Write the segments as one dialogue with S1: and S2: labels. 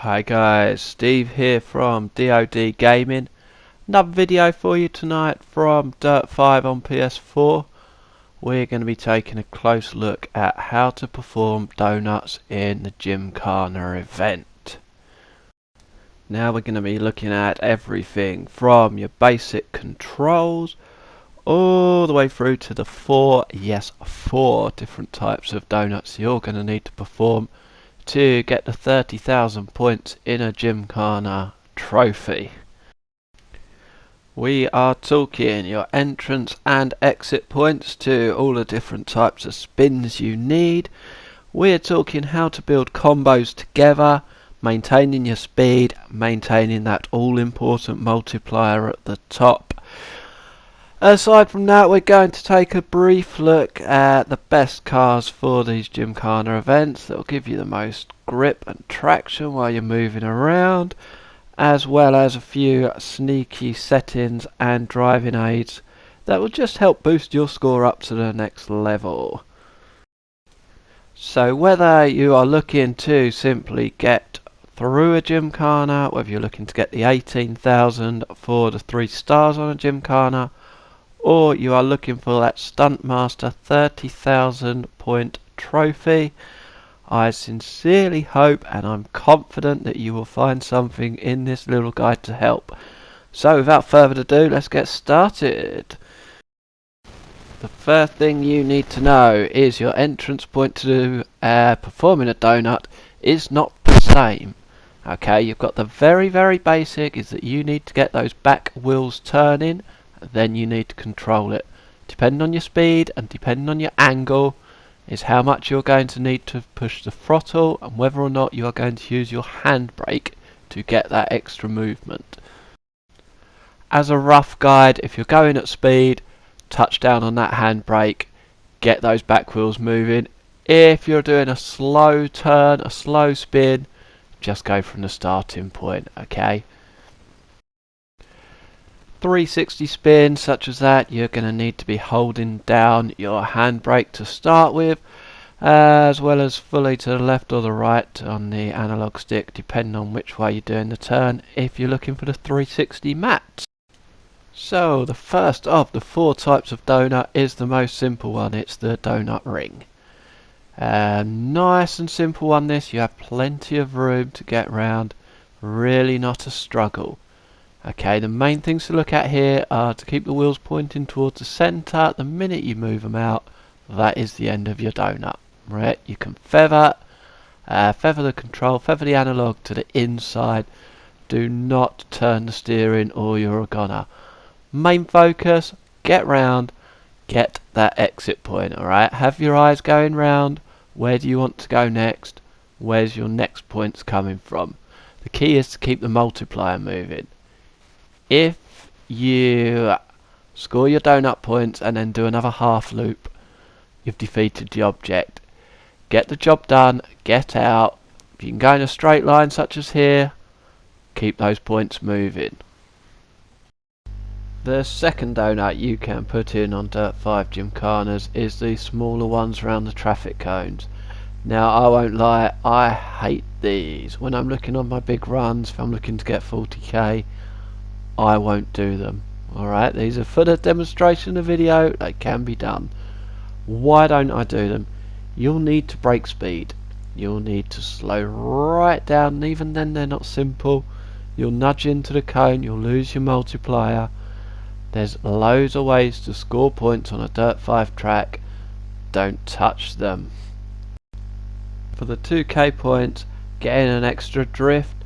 S1: Hi guys, Steve here from DoD Gaming. Another video for you tonight from Dirt 5 on PS4. We're going to be taking a close look at how to perform donuts in the Gymkhana event. Now we're going to be looking at everything from your basic controls all the way through to the four different types of donuts you're going to need to perform to get the 30,000 points in a Gymkhana trophy. We are talking your entrance and exit points to all the different types of spins you need. We're talking how to build combos together, maintaining your speed, maintaining that all important multiplier at the top. Aside from that, we're going to take a brief look at the best cars for these Gymkhana events that will give you the most grip and traction while you're moving around, as well as a few sneaky settings and driving aids that will just help boost your score up to the next level. So whether you are looking to simply get through a Gymkhana, whether you're looking to get the 18,000 for the 3 stars on a Gymkhana, or you are looking for that Stuntmaster 30,000 point trophy, I sincerely hope and I'm confident that you will find something in this little guide to help. So without further ado, let's get started. The first thing you need to know is your entrance point to performing a donut is not the same. Okay, you've got the very basic is that you need to get those back wheels turning. Then you need to control it. Depending on your speed and depending on your angle is how much you're going to need to push the throttle and whether or not you are going to use your handbrake to get that extra movement. As a rough guide, if you're going at speed, touch down on that handbrake, get those back wheels moving. If you're doing a slow turn, a slow spin, just go from the starting point, okay? 360 spin such as that, you're going to need to be holding down your handbrake to start with, as well as fully to the left or the right on the analog stick depending on which way you're doing the turn if you're looking for the 360 mats. So the first of the 4 types of donut is the most simple one, it's the donut ring. Nice and simple one this, you have plenty of room to get round, really not a struggle. Okay, the main things to look at here are to keep the wheels pointing towards the centre. The minute you move them out, that is the end of your donut. Right, you can feather the control, feather the analog to the inside. Do not turn the steering or you're a goner. Main focus, get round, get that exit point, alright? Have your eyes going round. Where do you want to go next? Where's your next points coming from? The key is to keep the multiplier moving. If you score your donut points and then do another half loop, you've defeated the object. Get the job done, get out. If you can go in a straight line such as here, keep those points moving. The second donut you can put in on Dirt 5 Gymkhanas is the smaller ones around the traffic cones. Now I won't lie, I hate these. When I'm looking on my big runs, if I'm looking to get 40k, I won't do them. Alright, these are for the demonstration of the video, they can be done. Why don't I do them? You'll need to brake speed. You'll need to slow right down, and even then they're not simple. You'll nudge into the cone, you'll lose your multiplier. There's loads of ways to score points on a Dirt 5 track. Don't touch them. For the 2k points, get in an extra drift,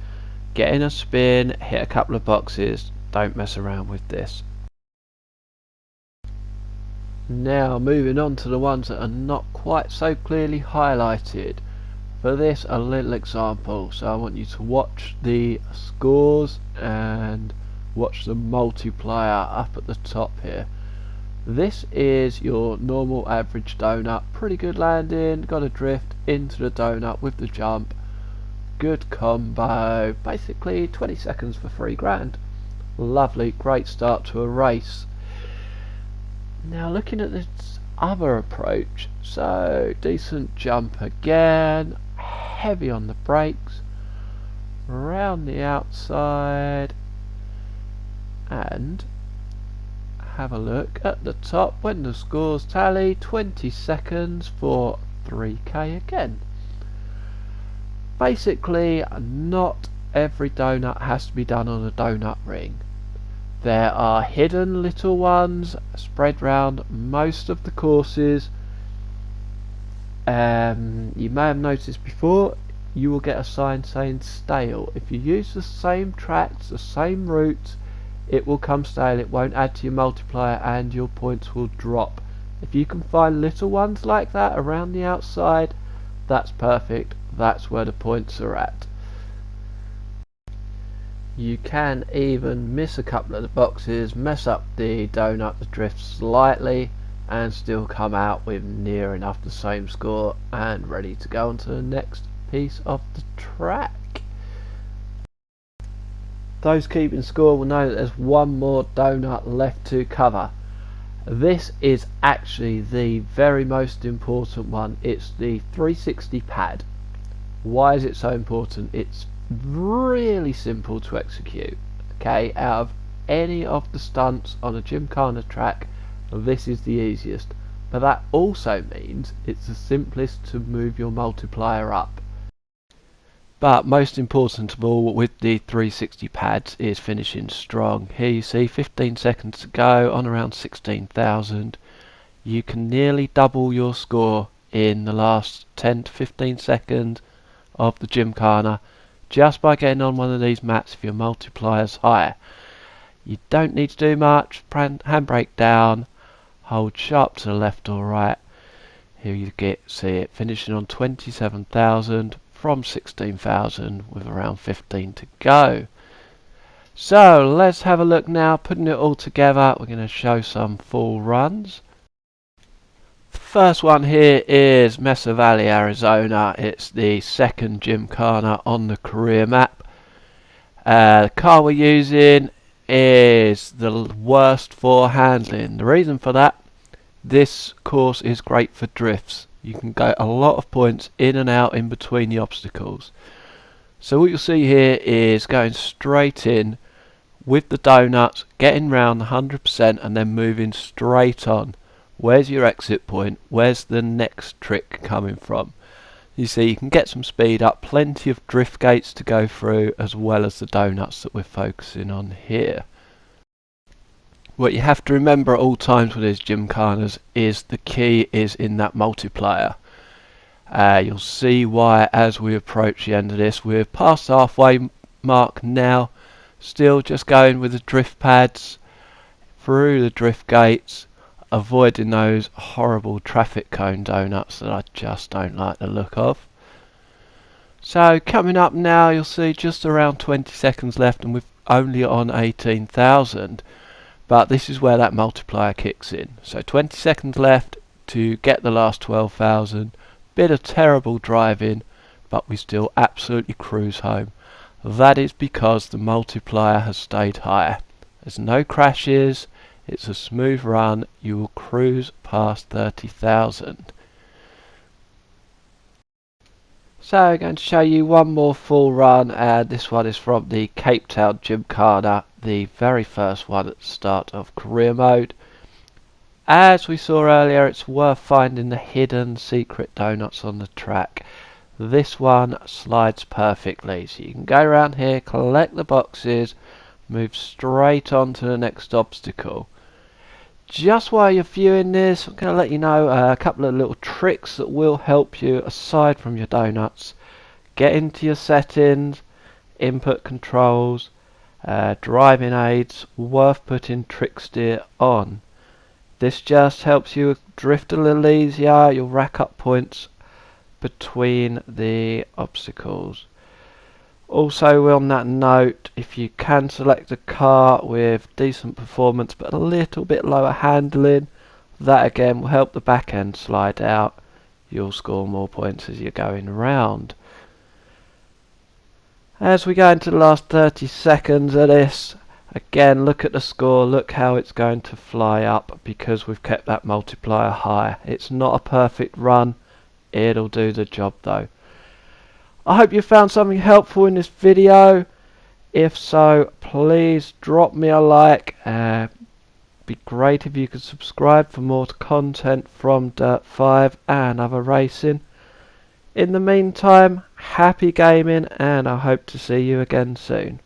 S1: get in a spin, hit a couple of boxes. Don't mess around with this. Now moving on to the ones that are not quite so clearly highlighted. For this, a little example. So I want you to watch the scores and watch the multiplier up at the top here. This is your normal average donut. Pretty good landing, got a drift into the donut with the jump. Good combo. Basically 20 seconds for 3 grand. Lovely, great start to a race. Now looking at this other approach, so decent jump again, heavy on the brakes, round the outside and have a look at the top when the scores tally. 20 seconds for 3k again. Basically, not every donut has to be done on a donut ring. There are hidden little ones spread round most of the courses. You may have noticed before, you will get a sign saying stale. If you use the same tracks, the same routes, it will come stale. It won't add to your multiplier and your points will drop. If you can find little ones like that around the outside, that's perfect. That's where the points are at. You can even miss a couple of the boxes, mess up the donut, the drift slightly, and still come out with near enough the same score and ready to go on to the next piece of the track. Those keeping score will know that there's one more donut left to cover. This is actually the very most important one. It's the 360 pad. Why is it so important? It's really simple to execute. Okay, out of any of the stunts on a Gymkhana track, this is the easiest. But that also means it's the simplest to move your multiplier up. But most important of all with the 360 pads is finishing strong. Here you see 15 seconds to go on around 16,000. You can nearly double your score in the last 10 to 15 seconds of the Gymkhana just by getting on one of these mats if your multiplier's higher. You don't need to do much. Handbrake down, hold sharp to the left or right. Here you see it finishing on 27,000 from 16,000 with around 15 to go. So let's have a look now, putting it all together. We're going to show some full runs. The first one here is Mesa Valley, Arizona. It's the second Gymkhana on the career map. The car we're using is the worst for handling. The reason for that, this course is great for drifts. You can get a lot of points in and out in between the obstacles. So what you'll see here is going straight in with the donuts, getting round 100% and then moving straight on. Where's your exit point? Where's the next trick coming from? You see you can get some speed up, plenty of drift gates to go through as well as the donuts that we're focusing on here. What you have to remember at all times with these Gymkhanas is the key is in that multiplier. You'll see why as we approach the end of this. We're past the halfway mark now, still just going with the drift pads through the drift gates, avoiding those horrible traffic cone donuts that I just don't like the look of. So coming up now, you'll see just around 20 seconds left and we're only on 18,000. But this is where that multiplier kicks in. So 20 seconds left to get the last 12,000. Bit of terrible driving, but we still absolutely cruise home. That is because the multiplier has stayed higher. There's no crashes. It's a smooth run. You will cruise past 30,000. So I'm going to show you one more full run. This one is from the Cape Town Gymkhana, the very first one at the start of career mode. As we saw earlier, it's worth finding the hidden secret donuts on the track. This one slides perfectly, so you can go around here, collect the boxes, move straight on to the next obstacle. Just while you're viewing this, I'm going to let you know a couple of little tricks that will help you aside from your donuts. Get into your settings, input controls, driving aids, worth putting trick steer on. This just helps you drift a little easier. You'll rack up points between the obstacles. Also on that note, if you can select a car with decent performance but a little bit lower handling, that again will help the back end slide out. You'll score more points as you're going around. As we go into the last 30 seconds of this, again look at the score, look how it's going to fly up because we've kept that multiplier high. It's not a perfect run, it'll do the job though. I hope you found something helpful in this video. If so, please drop me a like. Be great if you could subscribe for more content from Dirt 5 and other racing. In the meantime, happy gaming, and I hope to see you again soon.